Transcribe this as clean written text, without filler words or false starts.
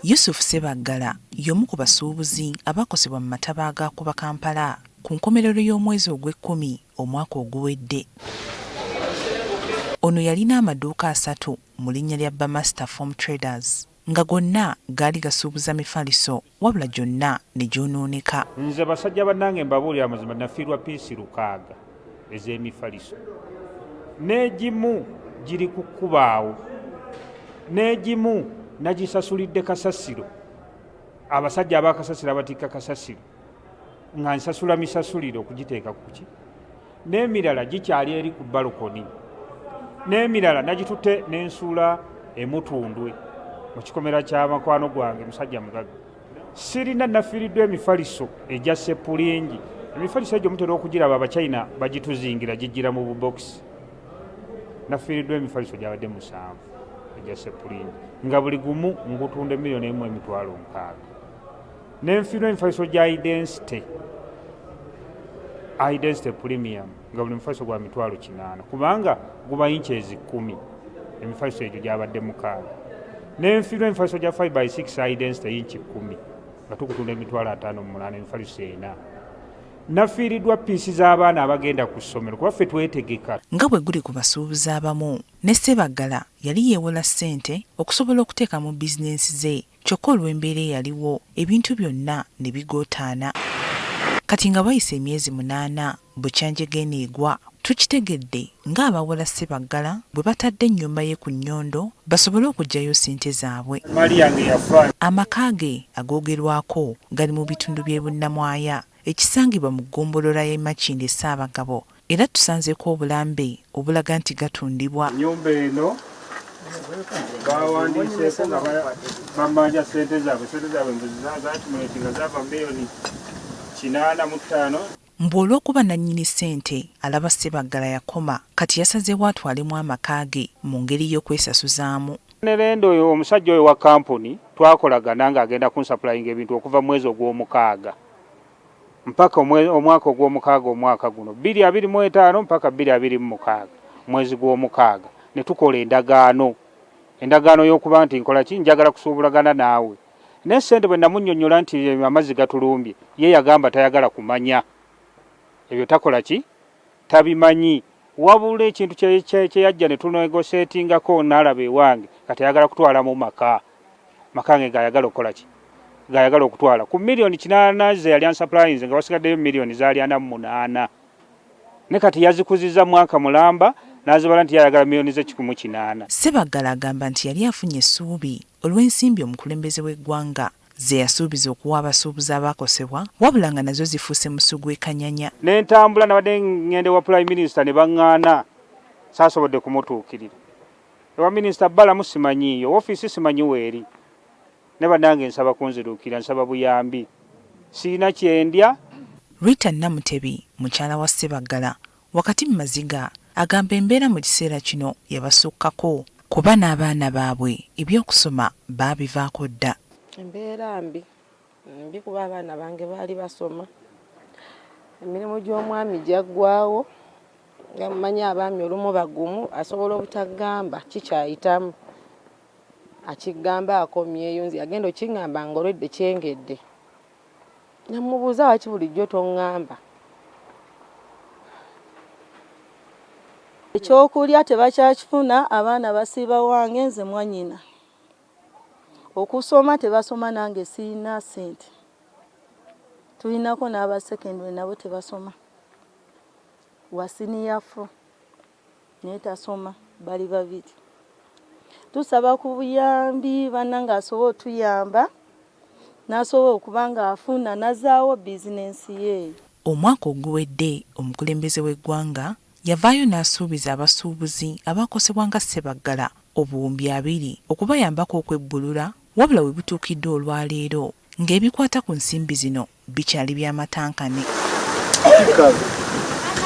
Yusuf Sebaggala y'omu ku basuubuzi abakosebwa mu mataba agaakuba Kampala ku nkomerero y'omwezi ogw'Ekkumi omwaka oguwedde. Ono yalina amaduuka 3 mu linnya lya Bamaster Form Traders nga gonna gaali gasuubuza mifaliso wabula gyonna ne gyonooneka. Nze basajja bannange mbabuulira amazima nafiirwa piisi 6 ez'emifaliso. N'egimu giri ku kkubaawo, n'egimu nagisasulidde kasasiro. Abasajja abakasasiro abatikka kasasiro nga nsasula misasulire okugiteeka ku ki. N'emirala gikyali eri ku balukoni. N'emirala nagitutte n'ensuula emutundwe mu kikomera ky'amakwano gwange musajja mugaga. Sirina nafiiriddwa emifaliso egya seppulingi. Emifaliso egyo mutera okugiraba Abachina bagituzingira gijjira mu bubokisi. Nafiiriddwa emifaliso gyabadde 7 egya seppulingi nga buli gumu ngutunda $1,600,000. N'enfiirwa emifaliso gya Identity Premium nga buli mufaliso gwa $800 kubanga guba inches 10. Emifaliso egyo gyabadde 6. N'enfiirwa emifaliso gya 5x6 Identity inch 10 nga tukutunda $58,000 emifaliso 4. Nafiiriddwa piisi z'abaana abagenda ku ssomero kuba ffe twetegeka. Nga bwe guli ku basuubuzi abamu, ne Sebaggala yali yeewola ssente okusobola okuteeka mu bizinensi ze, kyokka olw'embeera eyaliwo ebintu byonna ne bigootaana. Kati nga bayise emyezi 8 Bukyanjege neegwa, tukitegedde ng'abawola Sebaggala bwe batadde ennyumba ye ku nnyondo basobole okuggyayo ssente zaabwe. Amaka ge agoogerwako gali mu bitundu by'e Bunnamwaya ekisangibwa mu ggombolola y'e Makindye Ssaabagabo, era tusanzeeko obulambe obulaga nti gatundibwa. Ennyumba eno bawandiiseeko nga bamanja ssente zaabwe zaakimuleti nga zaava $1,805,000. Mbu olw'okuba nannyini ssente alaba Sebaggala yakoma, kati yasazeewo atwalemu amaka ge mu ngeri y'okwesasuzaamu. Nerendo oyo omusajja oyo wa kampuni twakolagana ng'agenda kunsapuliyinga ebintu okuva mwezi ogw'omukaaga mpaka omwaka ogw'omukaaga omwaka guno 2025 mpaka 2026 mwezi gw'omukaaga ne tukola endagaano y'okuba nti nkola ki njagala kusuubulagana naawe. Ne ssente bwe namunnyonnyola nti amazzi gatulumbye ye yagamba tayagala kumanya. Ebyo takola ki? Tabimanyi. Wabula ekintu kye yajja ne tunegosetingako n'alaba ewange kati ayagala kutwala mu maka ge gayagala okukola ki? Gayagala okutwala ku $1,800,000 ze yali ansapuliyinze nga wasigaddeyo $1,000,000 zali 48. Ne kati yazikuziza mwaka mulamba n'azibala nti yayagala $1,800,000. Sebaggala agamba nti yali afunye essuubi olw'ensimbi omukulembeze w'eggwanga ze yasuubiza okuwa abasuubuzi abakosebwa, wabula nga nazo zifuuse musu gw'ekanyanya. N'entambula nabadde ngende wa Prime Minister ne baŋŋaana saasobodde kumutuukirira. Ewa Minisita Balamu simanyiiyo, ofiisi simanyi weeri. Ne bannange nsaba kunziruukira, nsaba buyambi. Siina kyendya. Rita Namutebi, mukyala wa Sebaggala, wakati mu maziga, agamba embeera mu kiseera kino yabasukkako kuba n'abaana baabwe ebyokusoma baabivaako dda. Embeera mbi kuba abaana bange baali basoma. Emirimu gy'omwami gyaggwaawo. Gamumanyi abaami olumu bagumu asobola obutagamba kikyayitamu. Akigamba akomyeyo nzi agenda okingamba nga olwedde kyengedde. Namubuuza waki bulijjo toŋŋamba. Ekyokulya tebakyakifuna, abaana basiiba wange nze mwannyina. Okusoma tebasoma nange sirina ssente. Tulinako n'aba secondary nabo tebasoma. Wasiniyafu naye tasoma bali babiri. Tusaba ku buyambi bannange asobola otuyamba n'asobola okuba nga afuna nazaawo bizinensi ye. Omwaka oguwedde omukulembeze w'eggwanga yavaayo n'asuubiza abasuubuzi abakosebwa nga Sebaggala obuwumbi 200 okubayambako okwebbulula, wabula we butuukidde olwaleero ng'ebikwata ku nsimbi zino bikyali by'amatankane.